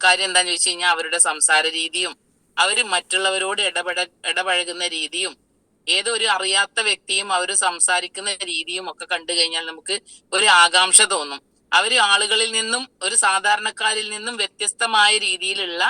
കാര്യം എന്താന്ന് ചോദിച്ചു കഴിഞ്ഞാൽ അവരുടെ സംസാര രീതിയും അവര് മറ്റുള്ളവരോട് ഇടപഴകുന്ന രീതിയും ഏതൊരു അറിയാത്ത വ്യക്തിയും അവർ സംസാരിക്കുന്ന രീതിയും ഒക്കെ കണ്ടു കഴിഞ്ഞാൽ നമുക്ക് ഒരു ആകാംക്ഷ തോന്നും. അവര് ആളുകളിൽ നിന്നും ഒരു സാധാരണക്കാരിൽ നിന്നും വ്യത്യസ്തമായ രീതിയിലുള്ള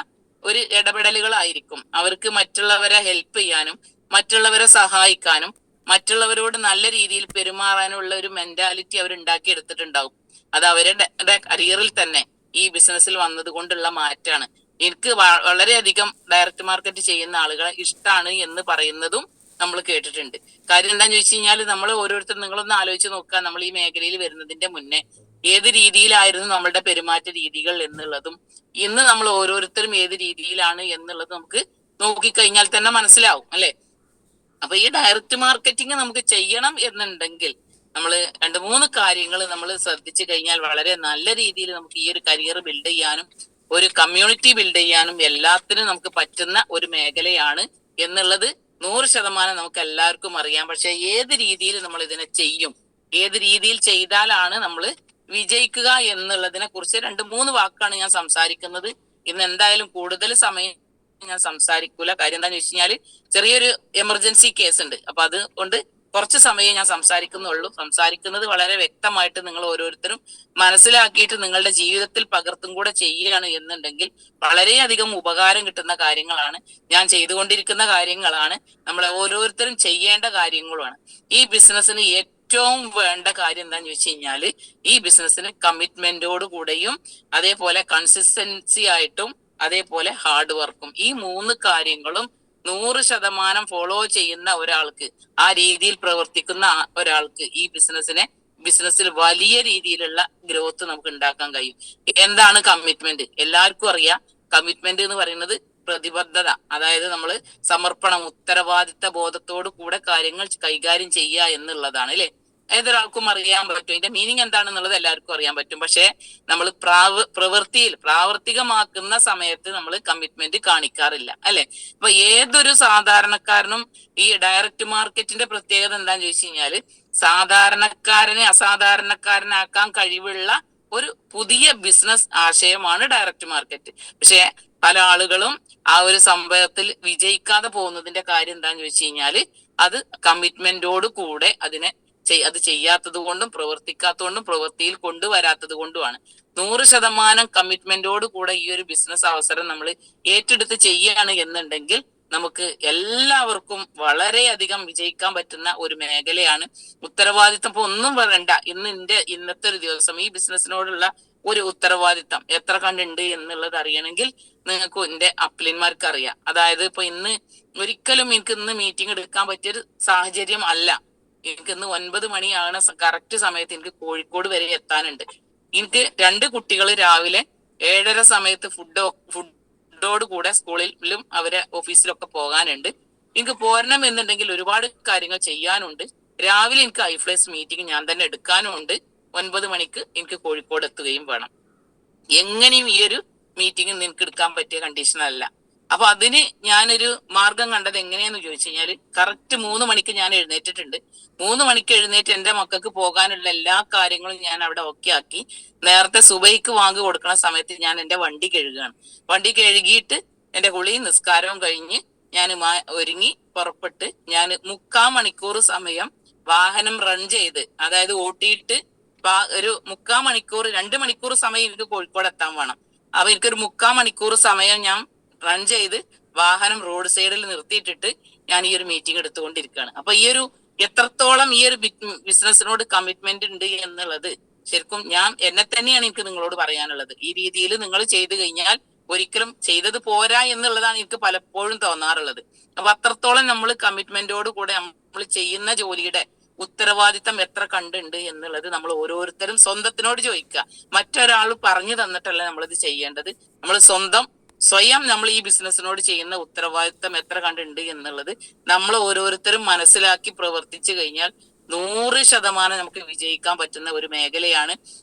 ഒരു ഇടപെടലുകളായിരിക്കും. അവർക്ക് മറ്റുള്ളവരെ ഹെൽപ്പ് ചെയ്യാനും മറ്റുള്ളവരെ സഹായിക്കാനും മറ്റുള്ളവരോട് നല്ല രീതിയിൽ പെരുമാറാനുള്ള ഒരു മെന്റാലിറ്റി അവർ ഉണ്ടാക്കി എടുത്തിട്ടുണ്ടാവും. അത് അവരുടെ കരിയറിൽ തന്നെ ഈ ബിസിനസ്സിൽ വന്നത് കൊണ്ടുള്ള മാറ്റാണ്. എനിക്ക് വളരെയധികം ഡയറക്റ്റ് മാർക്കറ്റ് ചെയ്യുന്ന ആളുകളെ ഇഷ്ടമാണ് എന്ന് പറയുന്നതും നമ്മൾ കേട്ടിട്ടുണ്ട്. കാര്യം എന്താന്ന് ചോദിച്ചു കഴിഞ്ഞാൽ നമ്മൾ ഓരോരുത്തരും, നിങ്ങളൊന്ന് ആലോചിച്ച് നോക്കുക, നമ്മൾ ഈ മേഖലയിൽ വരുന്നതിന്റെ മുന്നേ ഏത് രീതിയിലായിരുന്നു നമ്മളുടെ പെരുമാറ്റ രീതികൾ എന്നുള്ളതും ഇന്ന് നമ്മൾ ഓരോരുത്തരും ഏത് രീതിയിലാണ് എന്നുള്ളത് നമുക്ക് നോക്കിക്കഴിഞ്ഞാൽ തന്നെ മനസ്സിലാവും, അല്ലെ? അപ്പൊ ഈ ഡയറക്റ്റ് മാർക്കറ്റിംഗ് നമുക്ക് ചെയ്യണം എന്നുണ്ടെങ്കിൽ നമ്മൾ 2-3 കാര്യങ്ങൾ നമ്മൾ ശ്രദ്ധിച്ചു കഴിഞ്ഞാൽ വളരെ നല്ല രീതിയിൽ നമുക്ക് ഈ ഒരു കരിയർ ബിൽഡ് ചെയ്യാനും ഒരു കമ്മ്യൂണിറ്റി ബിൽഡ് ചെയ്യാനും എല്ലാത്തിനും നമുക്ക് പറ്റുന്ന ഒരു മേഖലയാണ് എന്നുള്ളത് 100% നമുക്ക് എല്ലാവർക്കും അറിയാം. പക്ഷെ ഏത് രീതിയിൽ നമ്മൾ ഇതിനെ ചെയ്യും, ഏത് രീതിയിൽ ചെയ്താലാണ് നമ്മൾ വിജയിക്കുക എന്നുള്ളതിനെ കുറിച്ച് 2-3 വാക്കാണ് ഞാൻ സംസാരിക്കുന്നത്. ഇന്ന് എന്തായാലും കൂടുതൽ സമയം ഞാൻ സംസാരിക്കൂല. കാര്യം എന്താണെന്ന് വെച്ച് കഴിഞ്ഞാൽ ചെറിയൊരു എമർജൻസി കേസ് ഉണ്ട്. അപ്പൊ അതുകൊണ്ട് കുറച്ച് സമയം ഞാൻ സംസാരിക്കുന്നുള്ളൂ. സംസാരിക്കുന്നത് വളരെ വ്യക്തമായിട്ട് നിങ്ങൾ ഓരോരുത്തരും മനസ്സിലാക്കിയിട്ട് നിങ്ങളുടെ ജീവിതത്തിൽ പകർത്തും കൂടെ ചെയ്യുകയാണ് എന്നുണ്ടെങ്കിൽ വളരെയധികം ഉപകാരം കിട്ടുന്ന കാര്യങ്ങളാണ്. ഞാൻ ചെയ്തുകൊണ്ടിരിക്കുന്ന കാര്യങ്ങളാണ്, നമ്മൾ ഓരോരുത്തരും ചെയ്യേണ്ട കാര്യങ്ങളുമാണ്. ഈ ബിസിനസ്സിന് ഏറ്റവും വേണ്ട കാര്യം എന്താന്ന് ചോദിച്ചു കഴിഞ്ഞാല് ഈ ബിസിനസ്സിന് കമ്മിറ്റ്മെന്റോട് കൂടെയും അതേപോലെ കൺസിസ്റ്റൻസി ആയിട്ടും അതേപോലെ ഹാർഡ് വർക്കും, ഈ 3 കാര്യങ്ങളും 100% ഫോളോ ചെയ്യുന്ന ഒരാൾക്ക്, ആ രീതിയിൽ പ്രവർത്തിക്കുന്ന ഒരാൾക്ക് ഈ ബിസിനസ്സിൽ വലിയ രീതിയിലുള്ള ഗ്രോത്ത് നമുക്ക് ഉണ്ടാക്കാൻ കഴിയും. എന്താണ് കമ്മിറ്റ്മെന്റ്? എല്ലാവർക്കും അറിയാം. കമ്മിറ്റ്മെന്റ് എന്ന് പറയുന്നത് പ്രതിബദ്ധത, അതായത് നമ്മൾ സമർപ്പണം, ഉത്തരവാദിത്ത ബോധത്തോടു കൂടെ കാര്യങ്ങൾ കൈകാര്യം ചെയ്യുക എന്നുള്ളതാണ്, അല്ലെ? ഏതൊരാൾക്കും അറിയാൻ പറ്റും. ഇതിന്റെ മീനിങ് എന്താണെന്നുള്ളത് എല്ലാവർക്കും അറിയാൻ പറ്റും. പക്ഷെ നമ്മൾ പ്രാവർത്തികമാക്കുന്ന സമയത്ത് നമ്മൾ കമ്മിറ്റ്മെന്റ് കാണിക്കാറില്ല, അല്ലെ? അപ്പൊ ഏതൊരു സാധാരണക്കാരനും ഈ ഡയറക്റ്റ് മാർക്കറ്റിന്റെ പ്രത്യേകത എന്താന്ന് ചോദിച്ചു കഴിഞ്ഞാല് സാധാരണക്കാരനെ അസാധാരണക്കാരനാക്കാൻ കഴിവുള്ള ഒരു പുതിയ ബിസിനസ് ആശയമാണ് ഡയറക്റ്റ് മാർക്കറ്റ്. പക്ഷെ പല ആളുകളും ആ ഒരു സംഭവത്തിൽ വിജയിക്കാതെ പോകുന്നതിന്റെ കാര്യം എന്താന്ന് ചോദിച്ചു കഴിഞ്ഞാല് അത് കമ്മിറ്റ്മെന്റോട് കൂടെ അത് ചെയ്യാത്തത് കൊണ്ടും പ്രവർത്തിക്കാത്തതുകൊണ്ടും പ്രവൃത്തിയിൽ കൊണ്ടുവരാത്തത് കൊണ്ടുമാണ്. 100% കമ്മിറ്റ്മെന്റോട് കൂടെ ഈ ഒരു ബിസിനസ് അവസരം നമ്മൾ ഏറ്റെടുത്ത് ചെയ്യുകയാണ് എന്നുണ്ടെങ്കിൽ നമുക്ക് എല്ലാവർക്കും വളരെയധികം വിജയിക്കാൻ പറ്റുന്ന ഒരു മേഖലയാണ്. ഉത്തരവാദിത്തം ഇപ്പൊ ഒന്നും പറയണ്ട. ഇന്നത്തെ ഒരു ദിവസം ഈ ബിസിനസ്സിനോടുള്ള ഒരു ഉത്തരവാദിത്തം എത്ര കണ്ടുണ്ട് എന്നുള്ളത് അറിയണമെങ്കിൽ നിങ്ങൾക്ക് എന്റെ അപ്ലിന്മാർക്ക് അറിയാം. അതായത് ഇപ്പൊ ഒരിക്കലും എനിക്ക് ഇന്ന് മീറ്റിംഗ് എടുക്കാൻ പറ്റിയൊരു സാഹചര്യം അല്ല. എനിക്ക് ഇന്ന് 9 മണിയാണ് കറക്റ്റ് സമയത്ത് എനിക്ക് കോഴിക്കോട് വരെ എത്താനുണ്ട്. എനിക്ക് 2 കുട്ടികൾ രാവിലെ 7:30 സമയത്ത് ഫുഡോട് കൂടെ സ്കൂളിലും അവരെ ഓഫീസിലൊക്കെ പോകാനുണ്ട്. എനിക്ക് പോരണം എന്നുണ്ടെങ്കിൽ ഒരുപാട് കാര്യങ്ങൾ ചെയ്യാനുണ്ട്. രാവിലെ എനിക്ക് ഐഫ്ലേസ് മീറ്റിംഗ് ഞാൻ തന്നെ എടുക്കാനും ഉണ്ട്. 9 മണിക്ക് എനിക്ക് കോഴിക്കോട് എത്തുകയും വേണം. എങ്ങനെയും ഈ ഒരു മീറ്റിംഗ് നിനക്ക് എടുക്കാൻ പറ്റിയ കണ്ടീഷൻ അല്ല. അപ്പൊ അതിന് ഞാനൊരു മാർഗം കണ്ടത് എങ്ങനെയാന്ന് ചോദിച്ചു കഴിഞ്ഞാല് കറക്റ്റ് 3 മണിക്ക് ഞാൻ എഴുന്നേറ്റിട്ടുണ്ട്. 3 മണിക്ക് എഴുന്നേറ്റ് എന്റെ മക്കൾക്ക് പോകാനുള്ള എല്ലാ കാര്യങ്ങളും ഞാൻ അവിടെ ഓക്കെ ആക്കി. നേരത്തെ സുബൈക്ക് വാങ്ങി കൊടുക്കുന്ന സമയത്ത് ഞാൻ എന്റെ വണ്ടി കഴുകുകയാണ്. വണ്ടി കഴുകിയിട്ട് എന്റെ കുളിയും നിസ്കാരവും കഴിഞ്ഞ് ഞാൻ ഒരുങ്ങി പുറപ്പെട്ട് ഞാൻ 3/4 മണിക്കൂർ സമയം വാഹനം റൺ ചെയ്ത്, അതായത് ഓട്ടിയിട്ട് ഒരു 3/4 മണിക്കൂർ 2 മണിക്കൂർ സമയം എനിക്ക് കോഴിക്കോട് എത്താൻ വേണം. അപ്പൊ എനിക്കൊരു 3/4 മണിക്കൂർ സമയം ഞാൻ റൺ ചെയ്ത് വാഹനം റോഡ് സൈഡിൽ നിർത്തിയിട്ടിട്ട് ഞാൻ ഈ ഒരു മീറ്റിംഗ് എടുത്തുകൊണ്ടിരിക്കുകയാണ്. അപ്പൊ ഈ ഒരു എത്രത്തോളം ഈ ഒരു ബിസിനസ്സിനോട് കമ്മിറ്റ്മെന്റ് ഉണ്ട് എന്നുള്ളത് ശരിക്കും എന്നെ തന്നെയാണ് എനിക്ക് നിങ്ങളോട് പറയാനുള്ളത്. ഈ രീതിയിൽ നിങ്ങൾ ചെയ്തു കഴിഞ്ഞാൽ ഒരിക്കലും ചെയ്തത് പോരാ എന്നുള്ളതാണ് എനിക്ക് പലപ്പോഴും തോന്നാറുള്ളത്. അപ്പൊ അത്രത്തോളം നമ്മൾ കമ്മിറ്റ്മെന്റോട് കൂടെ നമ്മൾ ചെയ്യുന്ന ജോലിയുടെ ഉത്തരവാദിത്തം എത്ര കണ്ടുണ്ട് എന്നുള്ളത് നമ്മൾ ഓരോരുത്തരും സ്വന്തത്തിനോട് ചോദിക്കുക. മറ്റൊരാൾ പറഞ്ഞു തന്നിട്ടല്ല നമ്മളിത് ചെയ്യേണ്ടത്. നമ്മൾ സ്വയം നമ്മൾ ഈ ബിസിനസ്സിനോട് ചെയ്യുന്ന ഉത്തരവാദിത്തം എത്ര കണ്ടുണ്ട് എന്നുള്ളത് നമ്മൾ ഓരോരുത്തരും മനസ്സിലാക്കി പ്രവർത്തിച്ചു കഴിഞ്ഞാൽ 100% നമുക്ക് വിജയിക്കാൻ പറ്റുന്ന ഒരു മേഖലയാണ്.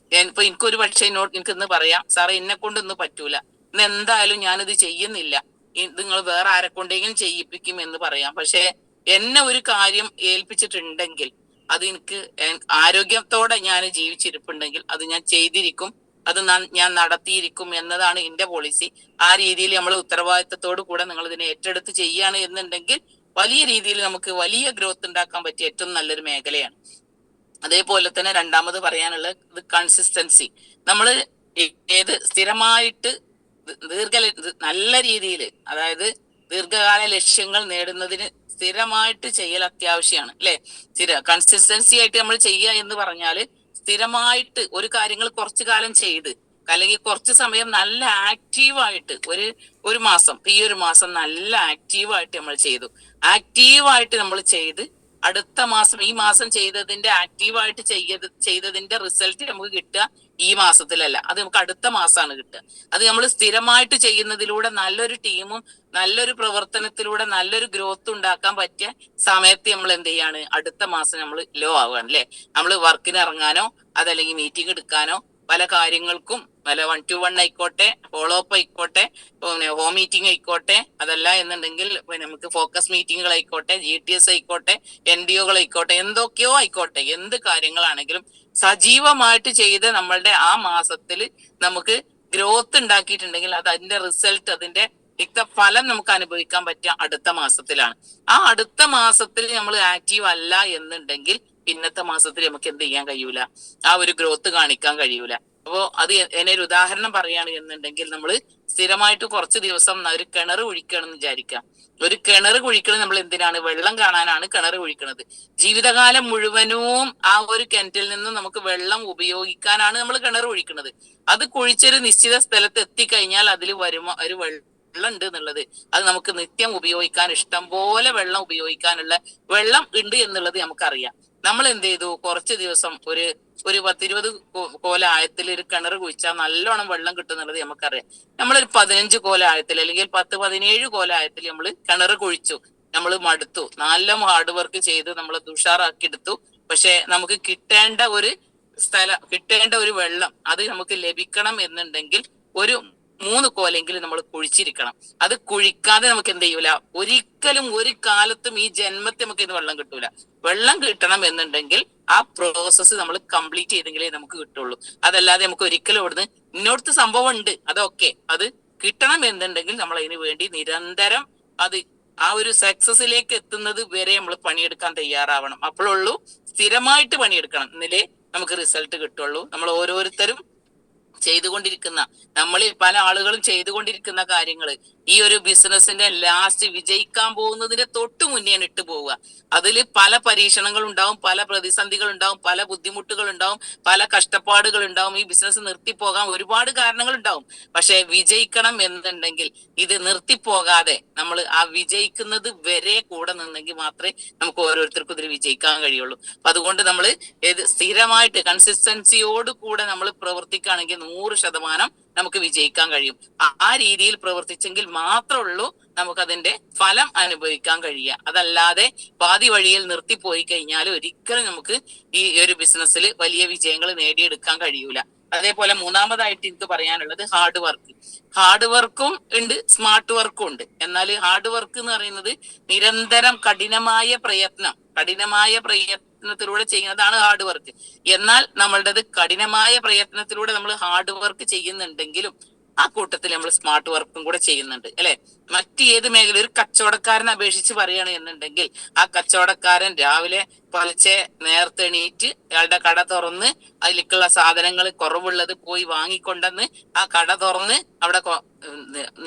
ഇപ്പൊ എനിക്കൊരു പക്ഷേ എനിക്ക് ഇന്ന് പറയാം, സാറേ എന്നെ കൊണ്ട് ഇന്ന് പറ്റൂല, ഇന്ന് എന്തായാലും ഞാനിത് ചെയ്യുന്നില്ല, നിങ്ങൾ വേറെ ആരെ കൊണ്ടെങ്കിലും ചെയ്യിപ്പിക്കും എന്ന് പറയാം. പക്ഷെ എന്നെ ഒരു കാര്യം ഏൽപ്പിച്ചിട്ടുണ്ടെങ്കിൽ അത് എനിക്ക് ആരോഗ്യത്തോടെ ഞാൻ ജീവിച്ചിരിപ്പുണ്ടെങ്കിൽ അത് ഞാൻ ചെയ്തിരിക്കും. അത് ഞാൻ നടത്തിയിരിക്കും എന്നതാണ് എന്റെ പോളിസി. ആ രീതിയിൽ നമ്മൾ ഉത്തരവാദിത്തത്തോടു കൂടെ നിങ്ങൾ ഇതിനെ ഏറ്റെടുത്ത് ചെയ്യാണ് എന്നുണ്ടെങ്കിൽ വലിയ രീതിയിൽ നമുക്ക് വലിയ ഗ്രോത്ത് ഉണ്ടാക്കാൻ പറ്റിയ ഏറ്റവും നല്ലൊരു മേഖലയാണ്. അതേപോലെ തന്നെ രണ്ടാമത് പറയാനുള്ളത് കൺസിസ്റ്റൻസി. നമ്മൾ ഏത് സ്ഥിരമായിട്ട് നല്ല രീതിയിൽ, അതായത് ദീർഘകാല ലക്ഷ്യങ്ങൾ നേടുന്നതിന് സ്ഥിരമായിട്ട് ചെയ്യൽ അത്യാവശ്യമാണ് അല്ലെ. കൺസിസ്റ്റൻസി ആയിട്ട് നമ്മൾ ചെയ്യുക എന്ന് പറഞ്ഞാല് സ്ഥിരമായിട്ട് ഒരു കാര്യങ്ങൾ കുറച്ചു കാലം ചെയ്ത്, അല്ലെങ്കിൽ കുറച്ച് സമയം നല്ല ആക്റ്റീവായിട്ട് ഒരു മാസം, ഈ ഒരു മാസം നല്ല ആക്റ്റീവായിട്ട് നമ്മൾ ചെയ്തു, ആക്റ്റീവായിട്ട് നമ്മൾ ചെയ്ത് അടുത്ത മാസം ഈ മാസം ചെയ്തതിന്റെ ആക്റ്റീവായിട്ട് ചെയ്തതിന്റെ റിസൾട്ട് നമുക്ക് കിട്ടുക ഈ മാസത്തിലല്ല, അത് നമുക്ക് അടുത്ത മാസമാണ് കിട്ടുക. അത് നമ്മൾ സ്ഥിരമായിട്ട് ചെയ്യുന്നതിലൂടെ നല്ലൊരു ടീമും നല്ലൊരു പ്രവർത്തനത്തിലൂടെ നല്ലൊരു ഗ്രോത്ത് ഉണ്ടാക്കാൻ പറ്റിയ സമയത്ത് നമ്മൾ എന്ത് ചെയ്യാണ്, അടുത്ത മാസം നമ്മൾ ലോ ആവുകയാണ് അല്ലെ. നമ്മൾ വർക്കിന് ഇറങ്ങാനോ അതല്ലെങ്കിൽ മീറ്റിംഗ് എടുക്കാനോ പല കാര്യങ്ങൾക്കും, പല 1-to-1 ആയിക്കോട്ടെ, ഫോളോ അപ്പ് ആയിക്കോട്ടെ, പിന്നെ ഹോം മീറ്റിംഗ് ആയിക്കോട്ടെ, അതല്ല എന്നുണ്ടെങ്കിൽ നമുക്ക് ഫോക്കസ് മീറ്റിങ്ങുകൾ ആയിക്കോട്ടെ, GTS ആയിക്കോട്ടെ, NDOകൾ ആയിക്കോട്ടെ, എന്തൊക്കെയോ ആയിക്കോട്ടെ, എന്ത് കാര്യങ്ങളാണെങ്കിലും സജീവമായിട്ട് ചെയ്ത് നമ്മളുടെ ആ മാസത്തിൽ നമുക്ക് ഗ്രോത്ത് ഉണ്ടാക്കിയിട്ടുണ്ടെങ്കിൽ അത് അതിന്റെ റിസൾട്ട്, അതിന്റെ ഫലം നമുക്ക് അനുഭവിക്കാൻ പറ്റിയ അടുത്ത മാസത്തിലാണ്. ആ അടുത്ത മാസത്തിൽ നമ്മൾ ആക്റ്റീവ് അല്ല എന്നുണ്ടെങ്കിൽ പിന്നത്തെ മാസത്തിൽ നമുക്ക് എന്ത് ചെയ്യാൻ കഴിയൂല, ആ ഒരു ഗ്രോത്ത് കാണിക്കാൻ കഴിയൂല. അപ്പോ അത് എന്നെ ഒരു ഉദാഹരണം പറയുകയാണ് എന്നുണ്ടെങ്കിൽ, നമ്മൾ സ്ഥിരമായിട്ട് കുറച്ച് ദിവസം ഒരു കിണർ കുഴിക്കണമെന്ന് വിചാരിക്കാം. ഒരു കിണർ കുഴിക്കണത് നമ്മൾ എന്തിനാണ്? വെള്ളം കാണാനാണ് കിണർ കുഴിക്കുന്നത്. ജീവിതകാലം മുഴുവനും ആ ഒരു കിണറ്റിൽ നിന്ന് നമുക്ക് വെള്ളം ഉപയോഗിക്കാനാണ് നമ്മൾ കിണർ കുഴിക്കുന്നത്. അത് കുഴിച്ചൊരു നിശ്ചിത സ്ഥലത്ത് എത്തിക്കഴിഞ്ഞാൽ അതിൽ ഒരു വെള്ളം ഉണ്ട് എന്നുള്ളത്, അത് നമുക്ക് നിത്യം ഉപയോഗിക്കാൻ, ഇഷ്ടം പോലെ വെള്ളം ഉപയോഗിക്കാനുള്ള വെള്ളം ഉണ്ട് എന്നുള്ളത് നമുക്കറിയാം. നമ്മൾ എന്ത് ചെയ്തു, കുറച്ച് ദിവസം ഒരു 10-20 കോല ആഴത്തിൽ ഒരു കിണർ കുഴിച്ചാൽ നല്ലോണം വെള്ളം കിട്ടുന്നുള്ളത് നമുക്കറിയാം. നമ്മളൊരു 15 കോല ആഴത്തിൽ അല്ലെങ്കിൽ 10-17 കോല ആഴത്തിൽ നമ്മൾ കിണർ കുഴിച്ചു, നമ്മൾ മടുത്തു, നല്ല ഹാർഡ് വർക്ക് ചെയ്ത് നമ്മൾ ഉഷാറാക്കി എടുത്തു. പക്ഷെ നമുക്ക് കിട്ടേണ്ട ഒരു വെള്ളം അത് നമുക്ക് ലഭിക്കണം എന്നുണ്ടെങ്കിൽ ഒരു 3 കോലെങ്കിലും നമ്മൾ കുഴിച്ചിരിക്കണം. അത് കുഴിക്കാതെ നമുക്ക് എന്ത് ചെയ്യൂല, ഒരിക്കലും ഒരു കാലത്തും ഈ ജന്മത്തിൽ നമുക്ക് ഇത് വെള്ളം കിട്ടൂല. വെള്ളം കിട്ടണം എന്നുണ്ടെങ്കിൽ ആ പ്രോസസ്സ് നമ്മൾ കംപ്ലീറ്റ് ചെയ്തെങ്കിലേ നമുക്ക് കിട്ടുള്ളൂ. അതല്ലാതെ നമുക്ക് ഒരിക്കലും ഇവിടുന്ന് ഇന്നോടത്ത് സംഭവം ഉണ്ട് അതൊക്കെ, അത് കിട്ടണം എന്നുണ്ടെങ്കിൽ നമ്മൾ അതിന് വേണ്ടി നിരന്തരം ആ ഒരു സക്സസിലേക്ക് എത്തുന്നത് വരെ നമ്മൾ പണിയെടുക്കാൻ തയ്യാറാവണം. അപ്പോഴുള്ളൂ, സ്ഥിരമായിട്ട് പണിയെടുക്കണം, എന്നിലേ നമുക്ക് റിസൾട്ട് കിട്ടുള്ളൂ. നമ്മൾ ഓരോരുത്തരും ചെയ്തുകൊണ്ടിരിക്കുന്ന, നമ്മളിൽ പല ആളുകളും ചെയ്തുകൊണ്ടിരിക്കുന്ന കാര്യങ്ങൾ ഈ ഒരു ബിസിനസിന്റെ ലാസ്റ്റ് വിജയിക്കാൻ പോകുന്നതിന്റെ തൊട്ട് മുന്നേ ഇട്ട് പോവുക. അതിൽ പല പരീക്ഷണങ്ങൾ ഉണ്ടാവും, പല പ്രതിസന്ധികൾ ഉണ്ടാവും, പല ബുദ്ധിമുട്ടുകൾ ഉണ്ടാവും, പല കഷ്ടപ്പാടുകൾ ഉണ്ടാവും. ഈ ബിസിനസ് നിർത്തിപ്പോകാൻ ഒരുപാട് കാരണങ്ങൾ ഉണ്ടാവും. പക്ഷെ വിജയിക്കണം എന്നുണ്ടെങ്കിൽ ഇത് നിർത്തിപ്പോകാതെ നമ്മൾ ആ വിജയിക്കുന്നത് വരെ കൂടെ നിന്നെങ്കിൽ മാത്രമേ നമുക്ക് ഓരോരുത്തർക്കും ഇതിൽ വിജയിക്കാൻ കഴിയുള്ളൂ. അപ്പൊ അതുകൊണ്ട് നമ്മൾ സ്ഥിരമായിട്ട് കൺസിസ്റ്റൻസിയോട് കൂടെ നമ്മൾ പ്രവർത്തിക്കുകയാണെങ്കിൽ 100% നമുക്ക് വിജയിക്കാൻ കഴിയും. ആ രീതിയിൽ പ്രവർത്തിച്ചെങ്കിൽ മാത്രമേ ഉള്ളൂ നമുക്കതിന്റെ ഫലം അനുഭവിക്കാൻ കഴിയുക. അതല്ലാതെ പാതി വഴിയിൽ നിർത്തിപ്പോയി കഴിഞ്ഞാൽ ഒരിക്കലും നമുക്ക് ഈ ഒരു ബിസിനസ്സിൽ വലിയ വിജയങ്ങൾ നേടിയെടുക്കാൻ കഴിയൂല. അതേപോലെ മൂന്നാമതായിട്ട് എനിക്ക് പറയാനുള്ളത് ഹാർഡ് വർക്കും ഉണ്ട്, സ്മാർട്ട് വർക്കും ഉണ്ട്. എന്നാൽ ഹാർഡ് വർക്ക് എന്ന് പറയുന്നത് നിരന്തരം കഠിനമായ പ്രയത്നത്തിലൂടെ ചെയ്യുന്നതാണ് ഹാർഡ് വർക്ക്. എന്നാൽ നമ്മളുടേത് കഠിനമായ പ്രയത്നത്തിലൂടെ നമ്മൾ ഹാർഡ് വർക്ക് ചെയ്യുന്നുണ്ടെങ്കിലും ആ കൂട്ടത്തിൽ നമ്മൾ സ്മാർട്ട് വർക്കും കൂടെ ചെയ്യുന്നുണ്ട് അല്ലെ. ഏത് മേഖല, ഒരു കച്ചവടക്കാരനെ അപേക്ഷിച്ച് പറയുകയാണ് എന്നുണ്ടെങ്കിൽ, ആ കച്ചവടക്കാരൻ രാവിലെ പുലർച്ചെ നേരത്തെ എണീറ്റ് അയാളുടെ കട തുറന്ന് അതിലേക്കുള്ള സാധനങ്ങൾ കുറവുള്ളത് പോയി വാങ്ങിക്കൊണ്ടെന്ന് ആ കട തുറന്ന് അവിടെ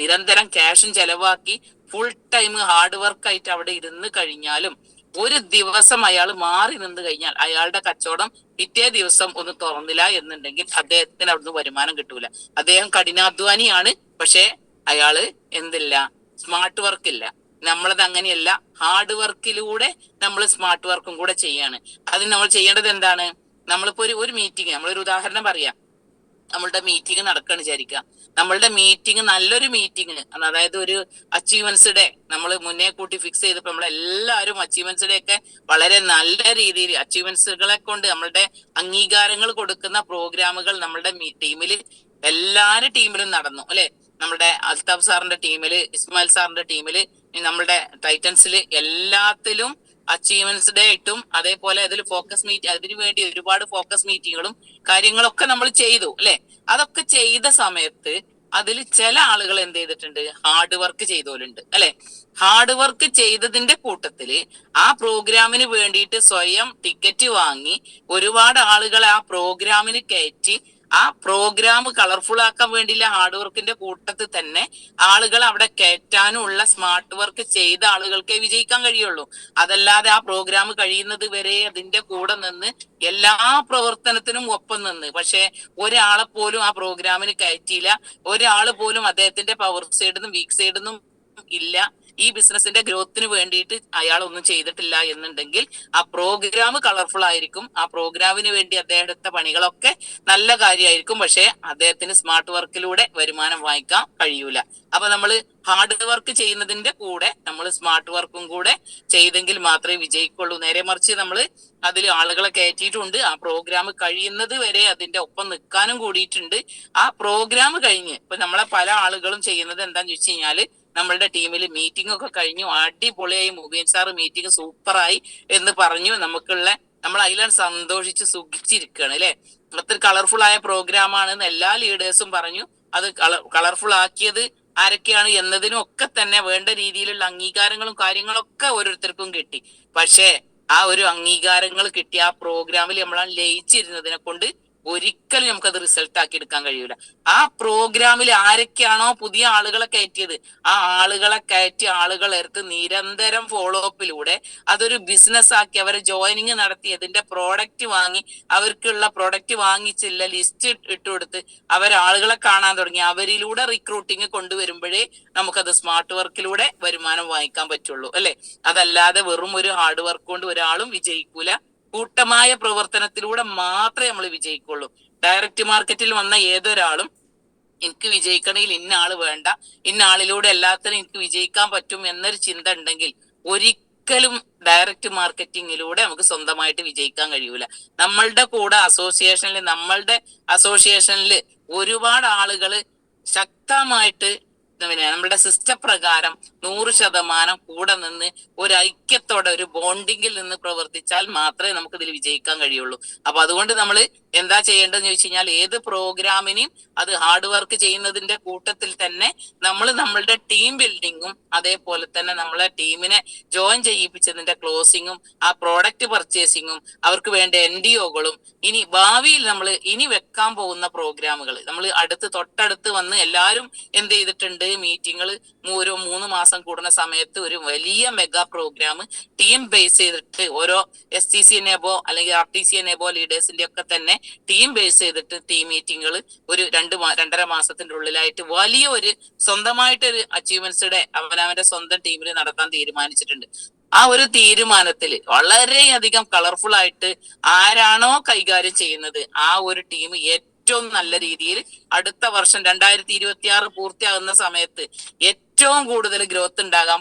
നിരന്തരം ക്യാഷും ചെലവാക്കി ഫുൾ ടൈം ഹാർഡ് വർക്ക് ആയിട്ട് അവിടെ ഇരുന്ന് കഴിഞ്ഞാലും ഒരു ദിവസം അയാൾ മാറി നിന്ന് കഴിഞ്ഞാൽ അയാളുടെ കച്ചവടം പിറ്റേ ദിവസം ഒന്ന് തുറന്നില്ല എന്നുണ്ടെങ്കിൽ അദ്ദേഹത്തിന് അവിടുന്ന് വരുമാനം കിട്ടൂല. അദ്ദേഹം കഠിനാധ്വാനിയാണ്, പക്ഷെ അയാള് എന്തില്ല, സ്മാർട്ട് വർക്ക് ഇല്ല. നമ്മളത് അങ്ങനെയല്ല, ഹാർഡ് വർക്കിലൂടെ നമ്മൾ സ്മാർട്ട് വർക്കും കൂടെ ചെയ്യാണ്. അതിന് നമ്മൾ ചെയ്യേണ്ടത് എന്താണ്? നമ്മളിപ്പോ ഒരു മീറ്റിംഗ്, നമ്മളൊരു ഉദാഹരണം പറയാം, നമ്മളുടെ മീറ്റിംഗ് നടക്കുകയാണ് വിചാരിക്കുക. നമ്മളുടെ മീറ്റിംഗ് നല്ലൊരു മീറ്റിംഗ്, അതായത് ഒരു അച്ചീവ്മെന്റ്സ് ഡേ നമ്മൾ മുന്നേ കൂട്ടി ഫിക്സ് ചെയ്തപ്പോൾ നമ്മളെല്ലാവരും അച്ചീവ്മെന്റ്സ് ഡേ ഒക്കെ വളരെ നല്ല രീതിയിൽ അച്ചീവ്മെന്റ്സുകളെ കൊണ്ട് നമ്മളുടെ അംഗീകാരങ്ങൾ കൊടുക്കുന്ന പ്രോഗ്രാമുകൾ നമ്മളുടെ ടീമിൽ എല്ലാവരുടെ ടീമിലും നടന്നു അല്ലെ. നമ്മുടെ അൽതാഫ് സാറിന്റെ ടീമില്, ഇസ്മായിൽ സാറിന്റെ ടീമില്, നമ്മളുടെ ടൈറ്റൻസില് എല്ലാത്തിലും അച്ചീവ്മെന്റ്സ് ഡേ ഇട്ടും അതേപോലെ അതിൽ അതിനു വേണ്ടി ഒരുപാട് ഫോക്കസ് മീറ്റിങ്ങുകളും കാര്യങ്ങളൊക്കെ നമ്മൾ ചെയ്തു അല്ലെ. അതൊക്കെ ചെയ്ത സമയത്ത് അതിൽ ചില ആളുകൾ എന്ത് ചെയ്തിട്ടുണ്ട്, ഹാർഡ് വർക്ക് ചെയ്തോലുണ്ട് അല്ലെ. ഹാർഡ് വർക്ക് ചെയ്തതിന്റെ കൂട്ടത്തില് ആ പ്രോഗ്രാമിന് വേണ്ടിയിട്ട് സ്വയം ടിക്കറ്റ് വാങ്ങി ഒരുപാട് ആളുകളെ ആ പ്രോഗ്രാമിന് കയറ്റി ആ പ്രോഗ്രാം കളർഫുൾ ആക്കാൻ വേണ്ടിയുള്ള ഹാർഡ് വർക്കിന്റെ കൂട്ടത്തിൽ തന്നെ ആളുകൾ അവിടെ കയറ്റാനുള്ള സ്മാർട്ട് വർക്ക് ചെയ്ത ആളുകൾക്കേ വിജയിക്കാൻ കഴിയുള്ളൂ. അതല്ലാതെ ആ പ്രോഗ്രാം കഴിയുന്നത് വരെ അതിന്റെ കൂടെ നിന്ന് എല്ലാ പ്രവർത്തനത്തിനും ഒപ്പം നിന്ന് പക്ഷെ ഒരാളെ പോലും ആ പ്രോഗ്രാമിന് കയറ്റിയില്ല, ഒരാള് പോലും അദ്ദേഹത്തിന്റെ പവർ സൈഡിന്നും വീക്ക് സൈഡിന്നും ഇല്ല, ഈ ബിസിനസിന്റെ ഗ്രോത്തിന് വേണ്ടിയിട്ട് അയാൾ ഒന്നും ചെയ്തിട്ടില്ല എന്നുണ്ടെങ്കിൽ ആ പ്രോഗ്രാം കളർഫുൾ ആയിരിക്കും, ആ പ്രോഗ്രാമിന് വേണ്ടി അദ്ദേഹം എടുത്ത പണികളൊക്കെ നല്ല കാര്യമായിരിക്കും, പക്ഷെ അദ്ദേഹത്തിന് സ്മാർട്ട് വർക്കിലൂടെ വരുമാനം വാങ്ങിക്കാൻ കഴിയൂല. അപ്പൊ നമ്മൾ ഹാർഡ് വർക്ക് ചെയ്യുന്നതിന്റെ കൂടെ നമ്മൾ സ്മാർട്ട് വർക്കും കൂടെ ചെയ്തെങ്കിൽ മാത്രമേ വിജയിക്കുള്ളൂ. നേരെ മറിച്ച് നമ്മൾ അതിൽ ആളുകളെ കയറ്റിയിട്ടുണ്ട്, ആ പ്രോഗ്രാം കഴിയുന്നത് വരെ അതിന്റെ ഒപ്പം നിൽക്കാനും കൂടിയിട്ടുണ്ട്. ആ പ്രോഗ്രാം കഴിഞ്ഞ് ഇപ്പൊ നമ്മളെ പല ആളുകളും ചെയ്യുന്നത് എന്താന്ന് ചോദിച്ചു കഴിഞ്ഞാല്, നമ്മളുടെ ടീമിൽ മീറ്റിംഗ് ഒക്കെ കഴിഞ്ഞു, അടിപൊളിയായി, മുബീൻ സാർ മീറ്റിംഗ് സൂപ്പറായി എന്ന് പറഞ്ഞു, നമ്മൾ അതിലാണ് സന്തോഷിച്ച് സുഖിച്ചിരിക്കുകയാണ് അല്ലെ. അത്ര കളർഫുൾ ആയ പ്രോഗ്രാം ആണെന്ന് എല്ലാ ലീഡേഴ്സും പറഞ്ഞു. അത് കളർഫുൾ ആക്കിയത് ആരൊക്കെയാണ് എന്നതിനും ഒക്കെ തന്നെ വേണ്ട രീതിയിലുള്ള അംഗീകാരങ്ങളും കാര്യങ്ങളൊക്കെ ഓരോരുത്തർക്കും കിട്ടി. പക്ഷേ ആ ഒരു അംഗീകാരങ്ങൾ കിട്ടിയ ആ പ്രോഗ്രാമിൽ നമ്മൾ ലയിച്ചിരുന്നതിനെ കൊണ്ട് ഒരിക്കലും നമുക്കത് റിസൾട്ട് ആക്കി എടുക്കാൻ കഴിയൂല. ആ പ്രോഗ്രാമിൽ ആരൊക്കെയാണോ പുതിയ ആളുകളെ കയറ്റിയത്, ആ ആളുകളെ കയറ്റിയ ആളുകളെടുത്ത് നിരന്തരം ഫോളോ അപ്പിലൂടെ അതൊരു ബിസിനസ് ആക്കി അവരെ ജോയിനിങ് നടത്തി അതിന്റെ പ്രോഡക്റ്റ് വാങ്ങി അവർക്കുള്ള പ്രൊഡക്റ്റ് വാങ്ങിച്ചില്ല ലിസ്റ്റ് ഇട്ടുകൊടുത്ത് ആളുകളെ കാണാൻ തുടങ്ങി, അവരിലൂടെ റിക്രൂട്ടിങ് കൊണ്ടുവരുമ്പോഴേ നമുക്കത് സ്മാർട്ട് വർക്കിലൂടെ വരുമാനം വാങ്ങിക്കാൻ പറ്റുള്ളൂ അല്ലെ. അതല്ലാതെ വെറും ഒരു ഹാർഡ് വർക്ക് കൊണ്ട് ഒരാളും വിജയിക്കൂല. കൂട്ടമായ പ്രവർത്തനത്തിലൂടെ മാത്രമേ നമ്മൾ വിജയിക്കുള്ളൂ. ഡയറക്റ്റ് മാർക്കറ്റിൽ വന്ന ഏതൊരാളും എനിക്ക് വിജയിക്കണമെങ്കിൽ ഇന്ന ആള് വേണ്ട, ഇന്ന ആളിലൂടെ എല്ലാത്തിനും എനിക്ക് വിജയിക്കാൻ പറ്റും എന്നൊരു ചിന്ത ഉണ്ടെങ്കിൽ ഒരിക്കലും ഡയറക്റ്റ് മാർക്കറ്റിങ്ങിലൂടെ നമുക്ക് സ്വന്തമായിട്ട് വിജയിക്കാൻ കഴിയൂല. നമ്മളുടെ അസോസിയേഷനിൽ ഒരുപാട് ആളുകള് ശക്തമായിട്ട് പിന്നെ നമ്മുടെ സിസ്റ്റം പ്രകാരം 100% കൂടെ നിന്ന് ഒരു ഐക്യത്തോടെ ഒരു ബോണ്ടിങ്ങിൽ നിന്ന് പ്രവർത്തിച്ചാൽ മാത്രമേ നമുക്ക് ഇതിൽ വിജയിക്കാൻ കഴിയുള്ളൂ. അപ്പൊ അതുകൊണ്ട് നമ്മൾ എന്താ ചെയ്യേണ്ടതെന്ന് ചോദിച്ചു കഴിഞ്ഞാൽ, ഏത് പ്രോഗ്രാമിനെയും അത് ഹാർഡ് വർക്ക് ചെയ്യുന്നതിന്റെ കൂട്ടത്തിൽ തന്നെ നമ്മൾ നമ്മളുടെ ടീം ബിൽഡിങ്ങും അതേപോലെ തന്നെ നമ്മളെ ടീമിനെ ജോയിൻ ചെയ്യിപ്പിച്ചതിന്റെ ക്ലോസിങ്ങും ആ പ്രോഡക്റ്റ് പർച്ചേസിങ്ങും അവർക്ക് വേണ്ട NDOകളും ഇനി ഭാവിയിൽ നമ്മൾ ഇനി വെക്കാൻ പോകുന്ന പ്രോഗ്രാമുകൾ നമ്മൾ തൊട്ടടുത്ത് വന്ന് എല്ലാവരും എന്ത് ചെയ്തിട്ടുണ്ട്, മീറ്റിങ്ങൾ ഓരോ 3 മാസം കൂടുന്ന സമയത്ത് ഒരു വലിയ മെഗാ പ്രോഗ്രാം ടീം ബേസ് ചെയ്തിട്ട് ഓരോ STC എനേബോ അല്ലെങ്കിൽ RTC എനേബോ ലീഡേഴ്സിന്റെ ഒക്കെ തന്നെ ടീം ബേസ് ചെയ്തിട്ട് ടീം മീറ്റിങ്ങുകൾ ഒരു 2-2.5 മാസത്തിന്റെ ഉള്ളിലായിട്ട് വലിയ ഒരു സ്വന്തമായിട്ടൊരു അച്ചീവ്മെന്റ്സുടെ അവനവന്റെ സ്വന്തം ടീമിൽ നടത്താൻ തീരുമാനിച്ചിട്ടുണ്ട്. ആ ഒരു തീരുമാനത്തിൽ വളരെയധികം കളർഫുൾ ആയിട്ട് ആരാണോ കൈകാര്യം ചെയ്യുന്നത് ആ ഒരു ടീം ഏറ്റവും നല്ല രീതിയിൽ അടുത്ത വർഷം 2026 പൂർത്തിയാകുന്ന സമയത്ത് ഏറ്റവും കൂടുതൽ ഗ്രോത്ത് ഉണ്ടാക്കാൻ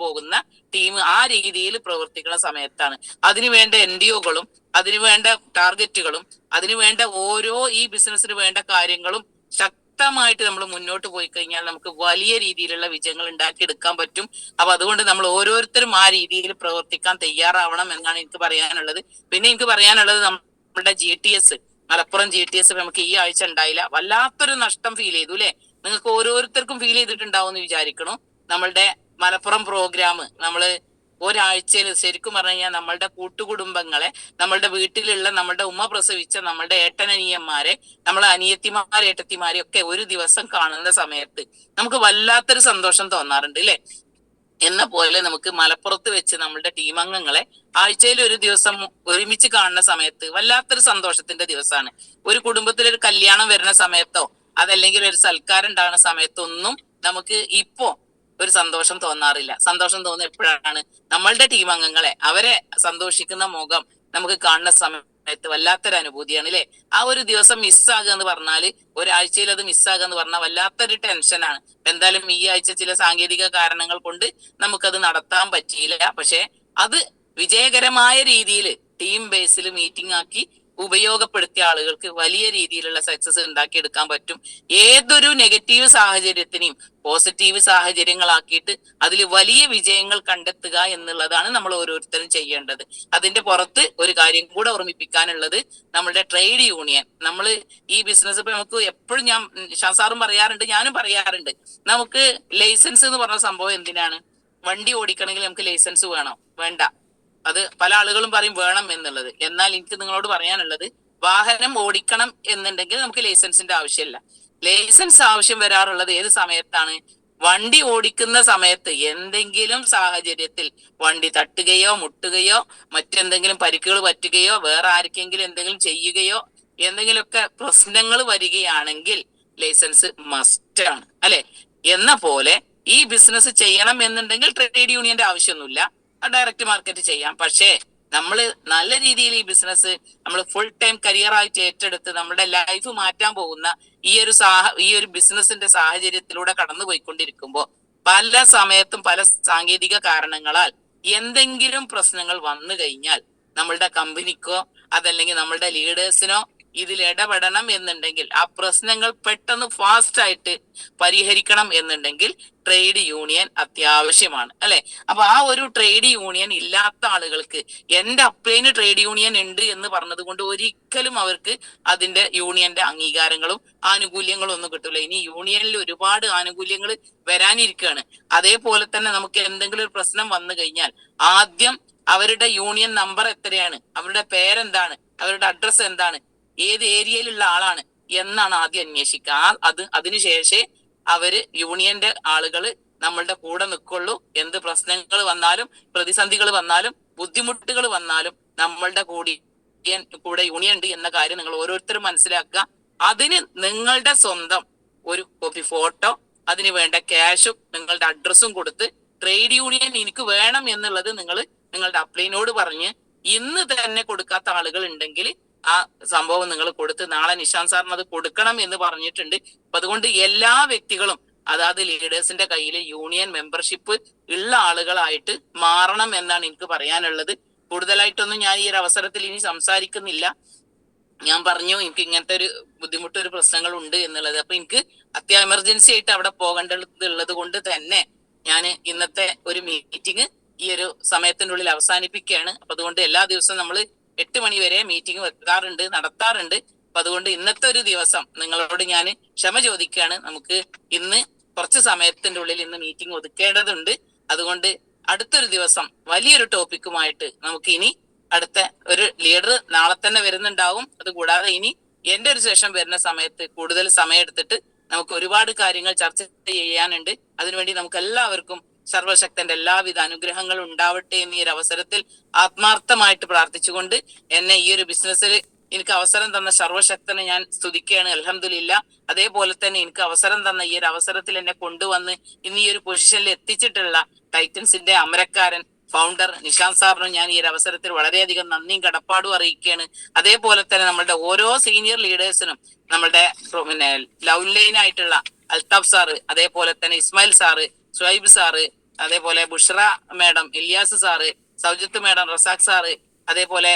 പോകുന്ന ടീം ആ രീതിയിൽ പ്രവർത്തിക്കുന്ന സമയത്താണ്. അതിനുവേണ്ട NDOകളും അതിനുവേണ്ട ടാർഗറ്റുകളും അതിനുവേണ്ട ഓരോ ഈ ബിസിനസ്സിന് വേണ്ട കാര്യങ്ങളും ശക്തമായിട്ട് നമ്മൾ മുന്നോട്ട് പോയി കഴിഞ്ഞാൽ നമുക്ക് വലിയ രീതിയിലുള്ള വിജയങ്ങൾ ഉണ്ടാക്കിയെടുക്കാൻ പറ്റും. അപ്പൊ അതുകൊണ്ട് നമ്മൾ ഓരോരുത്തരും ആ രീതിയിൽ പ്രവർത്തിക്കാൻ തയ്യാറാവണം എന്നാണ് എനിക്ക് പറയാനുള്ളത്. പിന്നെ എനിക്ക് പറയാനുള്ളത്, നമ്മുടെ GTS മലപ്പുറം GTS നമുക്ക് ഈ ആഴ്ച ഉണ്ടായില്ല, വല്ലാത്തൊരു നഷ്ടം ഫീൽ ചെയ്തു അല്ലെ. നിങ്ങൾക്ക് ഓരോരുത്തർക്കും ഫീൽ ചെയ്തിട്ടുണ്ടാവും എന്ന് വിചാരിക്കണു. നമ്മളുടെ മലപ്പുറം പ്രോഗ്രാം നമ്മള് ഒരാഴ്ചയിൽ ശരിക്കും പറഞ്ഞു കഴിഞ്ഞാൽ നമ്മളുടെ കൂട്ടുകുടുംബങ്ങളെ, നമ്മളുടെ വീട്ടിലുള്ള നമ്മളുടെ ഉമ്മ പ്രസവിച്ച നമ്മളുടെ ഏട്ടനനിയന്മാരെ, നമ്മളെ അനിയത്തിമാരെ ഏട്ടത്തിമാരെ ഒക്കെ ഒരു ദിവസം കാണുന്ന സമയത്ത് നമുക്ക് വല്ലാത്തൊരു സന്തോഷം തോന്നാറുണ്ട് അല്ലെ. എന്ന പോലെ നമുക്ക് മലപ്പുറത്ത് വെച്ച് നമ്മളുടെ ടീം അംഗങ്ങളെ ആഴ്ചയിൽ ഒരു ദിവസം ഒരുമിച്ച് കാണുന്ന സമയത്ത് വല്ലാത്തൊരു സന്തോഷത്തിന്റെ ദിവസമാണ്. ഒരു കുടുംബത്തിൽ ഒരു കല്യാണം വരുന്ന സമയത്തോ അതല്ലെങ്കിൽ ഒരു സൽക്കാരം ഉണ്ടാകുന്ന സമയത്തൊന്നും നമുക്ക് ഇപ്പോ ഒരു സന്തോഷം തോന്നാറില്ല. സന്തോഷം തോന്നുന്ന എപ്പോഴാണ്, നമ്മളുടെ ടീം അംഗങ്ങളെ അവരെ സന്തോഷിക്കുന്ന മുഖം നമുക്ക് കാണുന്ന സമയത്ത് വല്ലാത്തൊരു അനുഭൂതിയാണ് അല്ലെ. ആ ഒരു ദിവസം മിസ്സാകുക എന്ന് പറഞ്ഞാല്, ഒരാഴ്ചയിൽ അത് മിസ്സാകുക എന്ന് പറഞ്ഞാൽ വല്ലാത്തൊരു ടെൻഷനാണ്. എന്തായാലും ഈ ആഴ്ച ചില സാങ്കേതിക കാരണങ്ങൾ കൊണ്ട് നമുക്കത് നടത്താൻ പറ്റിയില്ല. പക്ഷെ അത് വിജയകരമായ രീതിയിൽ ടീം ബേസിൽ മീറ്റിംഗ് ആക്കി ഉപയോഗപ്പെടുത്തിയ ആളുകൾക്ക് വലിയ രീതിയിലുള്ള സക്സസ് ഉണ്ടാക്കിയെടുക്കാൻ പറ്റും. ഏതൊരു നെഗറ്റീവ് സാഹചര്യത്തിനെയും പോസിറ്റീവ് സാഹചര്യങ്ങളാക്കിയിട്ട് അതിൽ വലിയ വിജയങ്ങൾ കണ്ടെത്തുക എന്നുള്ളതാണ് നമ്മൾ ഓരോരുത്തരും ചെയ്യേണ്ടത്. അതിന്റെ പുറത്ത് ഒരു കാര്യം കൂടെ ഓർമ്മിപ്പിക്കാനുള്ളത്, നമ്മളുടെ ട്രേഡ് യൂണിയൻ, നമ്മൾ ഈ ബിസിനസ് ഇപ്പൊ നമുക്ക് എപ്പോഴും ഞാൻ ഷാസാറും പറയാറുണ്ട്, ഞാനും പറയാറുണ്ട്, നമുക്ക് ലൈസൻസ് എന്ന് പറഞ്ഞ സംഭവം എന്തിനാണ്? വണ്ടി ഓടിക്കണമെങ്കിൽ നമുക്ക് ലൈസൻസ് വേണോ? വേണ്ട. അത് പല ആളുകളും പറയും വേണം എന്നുള്ളത്. എന്നാൽ എനിക്ക് നിങ്ങളോട് പറയാനുള്ളത്, വാഹനം ഓടിക്കണം എന്നുണ്ടെങ്കിൽ നമുക്ക് ലൈസൻസിന്റെ ആവശ്യമില്ല. ലൈസൻസ് ആവശ്യം വരാറുള്ളത് ഏത് സമയത്താണ്? വണ്ടി ഓടിക്കുന്ന സമയത്ത് എന്തെങ്കിലും സാഹചര്യത്തിൽ വണ്ടി തട്ടുകയോ മുട്ടുകയോ മറ്റെന്തെങ്കിലും പരിക്കുകൾ പറ്റുകയോ വേറെ ആർക്കെങ്കിലും എന്തെങ്കിലും ചെയ്യുകയോ എന്തെങ്കിലുമൊക്കെ പ്രശ്നങ്ങൾ വരികയാണെങ്കിൽ ലൈസൻസ് മസ്റ്റ് ആണ്, അല്ലെ? എന്ന പോലെ ഈ ബിസിനസ് ചെയ്യണം എന്നുണ്ടെങ്കിൽ ട്രേഡ് യൂണിയന്റെ ആവശ്യമൊന്നുമില്ല, ഡയറക്റ്റ് മാർക്കറ്റ് ചെയ്യാം. പക്ഷേ നമ്മൾ നല്ല രീതിയിൽ ഈ ബിസിനസ് നമ്മൾ ഫുൾ ടൈം കരിയർ ആയിട്ട് ഏറ്റെടുത്ത് നമ്മുടെ ലൈഫ് മാറ്റാൻ പോകുന്ന ഈ ഒരു ബിസിനസിന്റെ സാഹചര്യത്തിലൂടെ കടന്നു പോയിക്കൊണ്ടിരിക്കുമ്പോൾ പല സമയത്തും പല സാങ്കേതിക കാരണങ്ങളാൽ എന്തെങ്കിലും പ്രശ്നങ്ങൾ വന്നു കഴിഞ്ഞാൽ നമ്മളുടെ കമ്പനിക്കോ അതല്ലെങ്കിൽ നമ്മളുടെ ലീഡേഴ്സിനോ ഇതിൽ ഇടപെടണം എന്നുണ്ടെങ്കിൽ, ആ പ്രശ്നങ്ങൾ പെട്ടെന്ന് ഫാസ്റ്റ് ആയിട്ട് പരിഹരിക്കണം എന്നുണ്ടെങ്കിൽ ട്രേഡ് യൂണിയൻ അത്യാവശ്യമാണ്, അല്ലെ? അപ്പൊ ആ ഒരു ട്രേഡ് യൂണിയൻ ഇല്ലാത്ത ആളുകൾക്ക്, എന്റെ അപ്പേന് ട്രേഡ് യൂണിയൻ ഉണ്ട് എന്ന് പറഞ്ഞത് കൊണ്ട് ഒരിക്കലും അവർക്ക് അതിന്റെ യൂണിയന്റെ അംഗീകാരങ്ങളും ആനുകൂല്യങ്ങളും ഒന്നും കിട്ടില്ല. ഇനി യൂണിയനിൽ ഒരുപാട് ആനുകൂല്യങ്ങൾ വരാനിരിക്കുകയാണ്. അതേപോലെ തന്നെ നമുക്ക് എന്തെങ്കിലും ഒരു പ്രശ്നം വന്നു കഴിഞ്ഞാൽ ആദ്യം അവരുടെ യൂണിയൻ നമ്പർ എത്രയാണ്, അവരുടെ പേരെന്താണ്, അവരുടെ അഡ്രസ്സ് എന്താണ്, ഏത് ഏരിയയിലുള്ള ആളാണ് എന്നാണ് ആദ്യം അന്വേഷിക്കുക. അതിനുശേഷേ അവര് യൂണിയന്റെ ആളുകള് നമ്മളുടെ കൂടെ നിൽക്കുള്ളൂ. എന്ത് പ്രശ്നങ്ങൾ വന്നാലും പ്രതിസന്ധികൾ വന്നാലും ബുദ്ധിമുട്ടുകൾ വന്നാലും നമ്മളുടെ കൂടെ യൂണിയൻ ഉണ്ട് എന്ന കാര്യം നിങ്ങൾ ഓരോരുത്തരും മനസ്സിലാക്കുക. അതിന് നിങ്ങളുടെ സ്വന്തം ഒരു കോപ്പി ഫോട്ടോ, അതിന് വേണ്ട ക്യാഷും നിങ്ങളുടെ അഡ്രസ്സും കൊടുത്ത് ട്രേഡ് യൂണിയൻ എനിക്ക് വേണം എന്നുള്ളത് നിങ്ങൾ നിങ്ങളുടെ അപ്ലൈനോട് പറഞ്ഞ് ഇന്ന് തന്നെ കൊടുക്കാത്ത ആളുകൾ ഉണ്ടെങ്കിൽ ആ സംഭവം നിങ്ങൾ കൊടുത്ത് നാളെ നിശാന്ത് സാറിന് അത് കൊടുക്കണം എന്ന് പറഞ്ഞിട്ടുണ്ട്. അപ്പൊ അതുകൊണ്ട് എല്ലാ വ്യക്തികളും അതാത് ലീഡേഴ്സിന്റെ കയ്യിൽ യൂണിയൻ മെമ്പർഷിപ്പ് ഉള്ള ആളുകളായിട്ട് മാറണം എന്നാണ് എനിക്ക് പറയാനുള്ളത്. കൂടുതലായിട്ടൊന്നും ഞാൻ ഈ ഒരു അവസരത്തിൽ ഇനി സംസാരിക്കുന്നില്ല. ഞാൻ പറഞ്ഞു എനിക്ക് ഇങ്ങനത്തെ ഒരു ബുദ്ധിമുട്ട്, ഒരു പ്രശ്നങ്ങൾ ഉണ്ട് എന്നുള്ളത്. അപ്പൊ എനിക്ക് എമർജൻസി ആയിട്ട് അവിടെ പോകേണ്ടതുള്ളത് കൊണ്ട് തന്നെ ഞാൻ ഇന്നത്തെ ഒരു മീറ്റിംഗ് ഈ ഒരു സമയത്തിന്റെ ഉള്ളിൽ അവസാനിപ്പിക്കുകയാണ്. അപ്പൊ അതുകൊണ്ട് എല്ലാ ദിവസവും നമ്മൾ 8 മണി വരെ മീറ്റിംഗ് വെക്കാറുണ്ട്, നടത്താറുണ്ട്. അപ്പൊ അതുകൊണ്ട് ഇന്നത്തെ ഒരു ദിവസം നിങ്ങളോട് ഞാൻ ക്ഷമ ചോദിക്കുകയാണ്. നമുക്ക് ഇന്ന് കുറച്ച് സമയത്തിന്റെ ഉള്ളിൽ ഇന്ന് മീറ്റിംഗ് ഒതുക്കേണ്ടതുണ്ട്. അതുകൊണ്ട് അടുത്തൊരു ദിവസം വലിയൊരു ടോപ്പിക്കുമായിട്ട് നമുക്ക് ഇനി അടുത്ത ഒരു ലീഡർ നാളെ തന്നെ വരുന്നുണ്ടാവും. അതുകൂടാതെ ഇനി എന്റെ ഒരു സെഷൻ വരുന്ന സമയത്ത് കൂടുതൽ സമയം എടുത്തിട്ട് നമുക്ക് ഒരുപാട് കാര്യങ്ങൾ ചർച്ച ചെയ്യാനുണ്ട്. അതിനുവേണ്ടി നമുക്ക് എല്ലാവർക്കും സർവശക്തന്റെ എല്ലാവിധ അനുഗ്രഹങ്ങളും ഉണ്ടാവട്ടെ എന്ന് ഈ ഒരു അവസരത്തിൽ ആത്മാർത്ഥമായിട്ട് പ്രാർത്ഥിച്ചുകൊണ്ട് എന്നെ ഈ ഒരു ബിസിനസ്സിൽ എനിക്ക് അവസരം തന്ന സർവശക്തനെ ഞാൻ സ്തുതിക്കുകയാണ്, അൽഹംദുലില്ലാ. അതേപോലെ തന്നെ എനിക്ക് അവസരം തന്ന ഈ ഒരു അവസരത്തിൽ എന്നെ കൊണ്ടുവന്ന് ഇന്ന് ഈ ഒരു പൊസിഷനിൽ എത്തിച്ചിട്ടുള്ള ടൈറ്റൻസിന്റെ അമരക്കാരൻ ഫൗണ്ടർ നിശാന്ത് സാറിനും ഞാൻ ഈ ഒരു അവസരത്തിൽ വളരെയധികം നന്ദിയും കടപ്പാടും അറിയിക്കുകയാണ്. അതേപോലെ തന്നെ നമ്മളുടെ ഓരോ സീനിയർ ലീഡേഴ്സിനും, നമ്മളുടെ ലവ് ലൈൻ ആയിട്ടുള്ള അൽതാഫ് സാറ്, അതേപോലെ തന്നെ ഇസ്മായിൽ സാറ്, ഷുഹൈബ് സാറ്, അതേപോലെ Bushra madam, Ilyas sir, Soujath madam, Razak sir, അതേപോലെ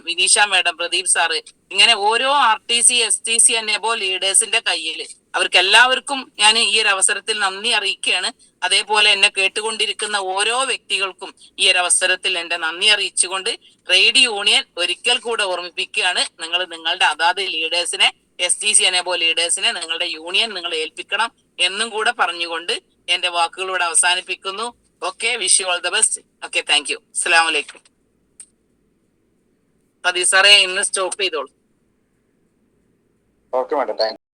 വിനീഷ മേഡം, പ്രദീപ് സാറ്, ഇങ്ങനെ ഓരോ RTC STC എബോ ലീഡേഴ്സിന്റെ കയ്യിൽ അവർക്ക് എല്ലാവർക്കും ഞാൻ ഈ ഒരു അവസരത്തിൽ നന്ദി അറിയിക്കുകയാണ്. അതേപോലെ എന്നെ കേട്ടുകൊണ്ടിരിക്കുന്ന ഓരോ വ്യക്തികൾക്കും ഈ ഒരു അവസരത്തിൽ എന്റെ നന്ദി അറിയിച്ചുകൊണ്ട് ട്രേഡ് യൂണിയൻ ഒരിക്കൽ കൂടെ ഓർമ്മിപ്പിക്കുകയാണ്, നിങ്ങൾ നിങ്ങളുടെ അതാത് ലീഡേഴ്സിനെ, STC എബോ ലീഡേഴ്സിനെ നിങ്ങളുടെ യൂണിയൻ നിങ്ങൾ ഏൽപ്പിക്കണം എന്നും കൂടെ പറഞ്ഞുകൊണ്ട് എന്റെ വാക്കുകളോട് അവസാനിപ്പിക്കുന്നു. Okay, wish you all the best. Okay, thank you. അസ്സലാമു അലൈക്കും. സാറേ ഇന്ന് സ്റ്റോപ്പ് ചെയ്തോളൂ. Okay madam, thank you.